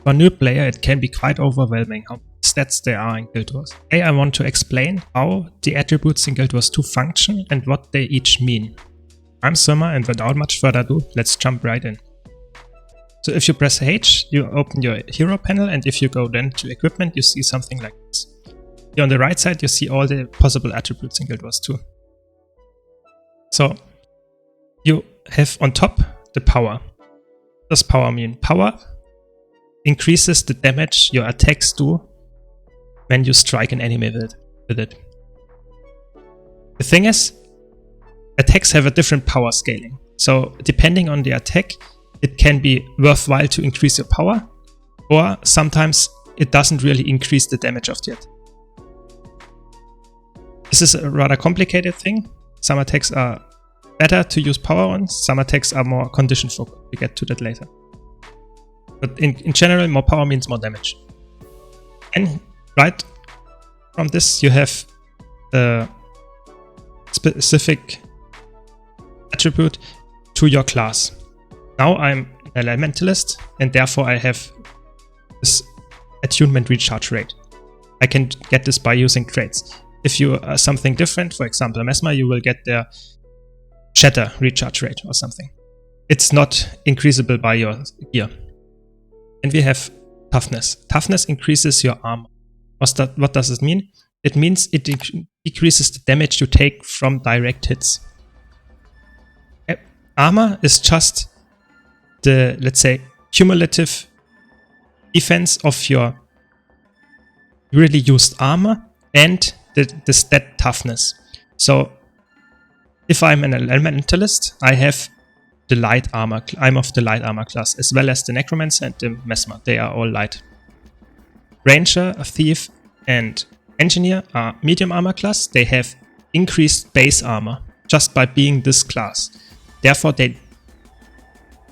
For a new player, it can be quite overwhelming how many stats there are in Guild Wars. Today I want to explain how the attributes in Guild Wars 2 function and what they each mean. I'm Swimmer, and without much further ado, let's jump right in. So if you press H, you open your hero panel, and if you go then to equipment, you see something like this. Here on the right side, you see all the possible attributes in Guild Wars 2. So you have on top the power. What does power mean? Power increases the damage your attacks do when you strike an enemy with it. The thing is, attacks have a different power scaling. So depending on the attack, it can be worthwhile to increase your power, or sometimes it doesn't really increase the damage of the attack. This is a rather complicated thing. Some attacks are better to use power on, some attacks are more condition focused. We get to that later. But in general, more power means more damage. And right from this, you have a specific attribute to your class. Now I'm an elementalist, and therefore I have this attunement recharge rate. I can get this by using traits. If you are something different, for example Mesmer, you will get their shatter recharge rate or something. It's not increasable by your gear. And we have toughness. Toughness increases your armor. What does it mean? It means it decreases the damage you take from direct hits. Armor is just the, let's say, cumulative defense of your really used armor and the stat toughness. So if I'm an elementalist, I have the light armor. I'm of the light armor class, as well as the necromancer and the mesmer. They are all light. Ranger, a thief, and engineer are medium armor class. They have increased base armor just by being this class. Therefore, they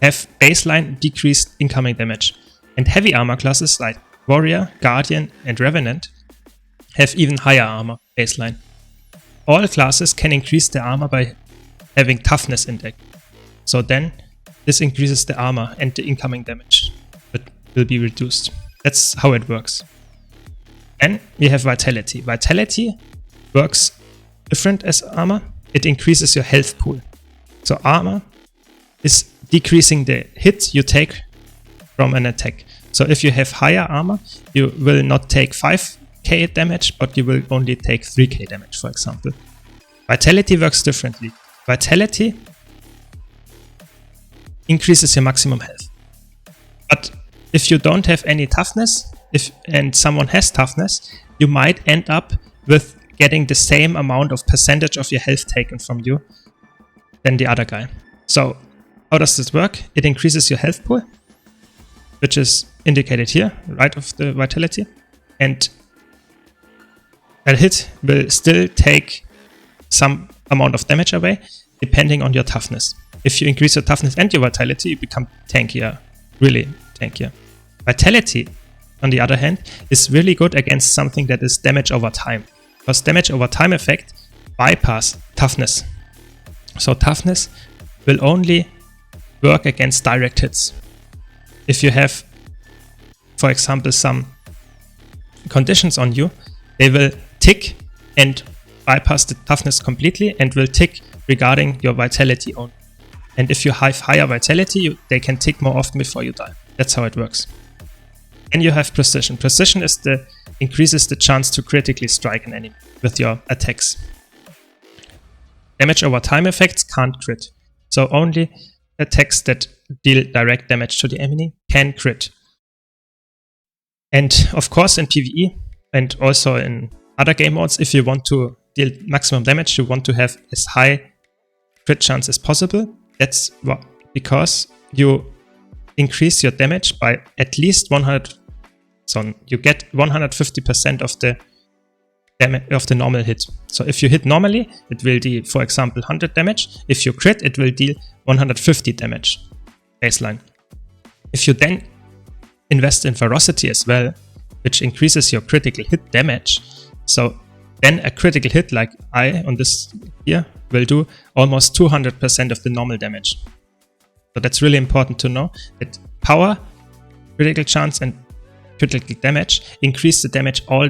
have baseline decreased incoming damage. And heavy armor classes like warrior, guardian, and revenant have even higher armor baseline. All classes can increase their armor by having toughness index. So then this increases the armor and the incoming damage, but will be reduced. That's how it works. And we have vitality. Vitality works different as armor. It increases your health pool. So armor is decreasing the hit you take from an attack. So if you have higher armor, you will not take 5k damage, but you will only take 3k damage, for example. Vitality works differently. Vitality increases your maximum health. But if you don't have any toughness, and someone has toughness, you might end up with getting the same amount of percentage of your health taken from you than the other guy. So how does this work? It increases your health pool, which is indicated here, right of the vitality, and a hit will still take some amount of damage away, depending on your toughness. If you increase your toughness and your vitality, you become tankier, really tankier. Vitality, on the other hand, is really good against something that is damage over time, because damage over time effect bypass toughness. So toughness will only work against direct hits. If you have, for example, some conditions on you, they will tick and bypass the toughness completely and will tick regarding your vitality only. And if you have higher vitality, they can tick more often before you die. That's how it works. And you have precision. Precision is increases the chance to critically strike an enemy with your attacks. Damage over time effects can't crit. So only attacks that deal direct damage to the enemy can crit. And of course in PvE and also in other game modes, if you want to deal maximum damage, you want to have as high crit chance as possible. That's because you increase your damage by at least 100. So you get 150% of the normal hit. So if you hit normally, it will deal, for example, 100 damage. If you crit, it will deal 150 damage baseline. If you then invest in ferocity as well, which increases your critical hit damage, so then a critical hit like I on this here will do almost 200% of the normal damage. So that's really important to know that power critical chance and critical damage increase the damage all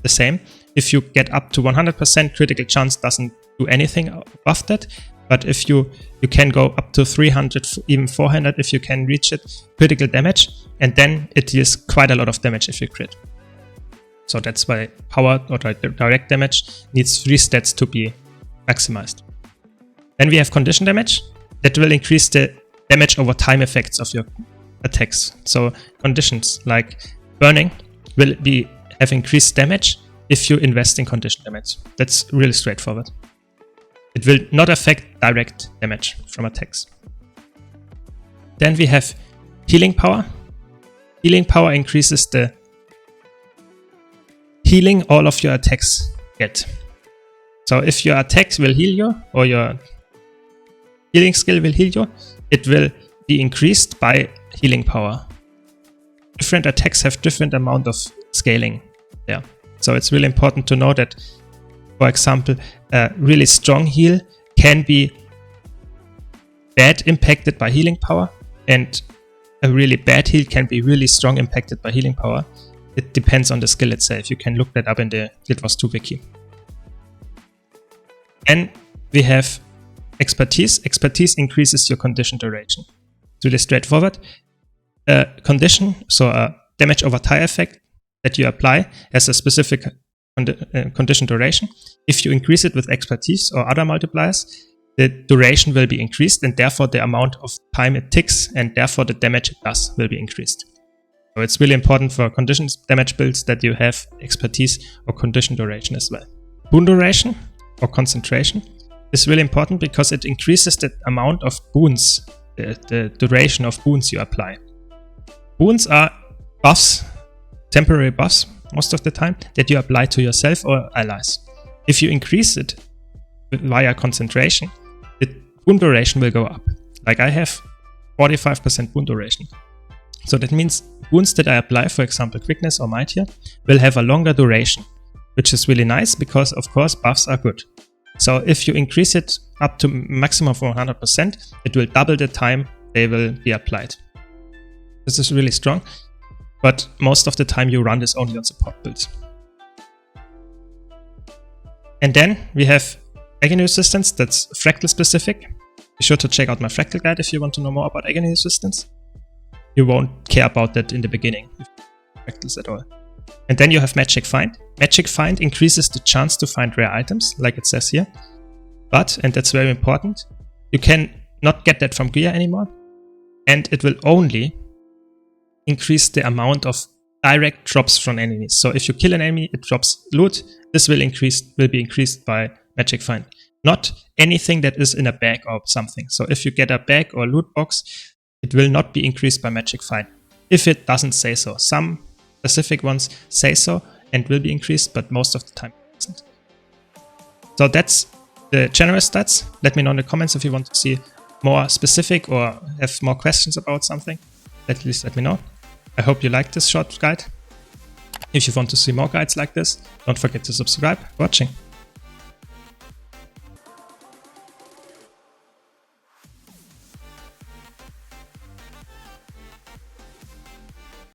the same. If you get up to 100%, critical chance doesn't do anything above that. But if you can go up to 300, even 400 if you can reach it, critical damage, and then it deals quite a lot of damage if you crit. So that's why power or direct damage needs 3 stats to be maximized. Then we have condition damage that will increase the damage over time effects of your attacks. So conditions like burning will have increased damage if you invest in condition damage. That's really straightforward. It will not affect direct damage from attacks. Then we have healing power. Healing power increases the healing all of your attacks get. So if your attacks will heal you, or your healing skill will heal you, it will be increased by healing power. Different attacks have different amount of scaling there. So it's really important to know that, for example, a really strong heal can be bad impacted by healing power, and a really bad heal can be really strong impacted by healing power. It depends on the skill itself. You can look that up in the Guild Wars 2 wiki. Then we have expertise. Expertise increases your condition duration. It's really straightforward. Condition, so a damage over time effect that you apply has a specific condition duration. If you increase it with expertise or other multipliers, the duration will be increased, and therefore the amount of time it ticks, and therefore the damage it does will be increased. So it's really important for condition damage builds that you have expertise or condition duration as well. Boon duration or concentration is really important because it increases the amount of boons, the duration of boons you apply. Boons are buffs, temporary buffs most of the time, that you apply to yourself or allies. If you increase it via concentration, the boon duration will go up. Like I have 45% boon duration. So that means boons that I apply, for example quickness or might here, will have a longer duration, which is really nice because of course buffs are good. So if you increase it up to maximum of 100%, it will double the time they will be applied. This is really strong, but most of the time you run this only on support builds. And then we have agony resistance that's fractal specific. Be sure to check out my fractal guide if you want to know more about agony resistance. You won't care about that in the beginning, fractals at all. And then you have Magic Find. Magic Find increases the chance to find rare items, like it says here. But, and that's very important, you can not get that from gear anymore. And it will only increase the amount of direct drops from enemies. So if you kill an enemy, it drops loot. This will be increased by Magic Find. Not anything that is in a bag or something. So if you get a bag or loot box, it will not be increased by Magic Find. If it doesn't say so. Some specific ones say so and will be increased, but most of the time it doesn't. So that's the general stats. Let me know in the comments if you want to see more specific or have more questions about something. At least let me know. I hope you liked this short guide. If you want to see more guides like this, don't forget to subscribe for watching.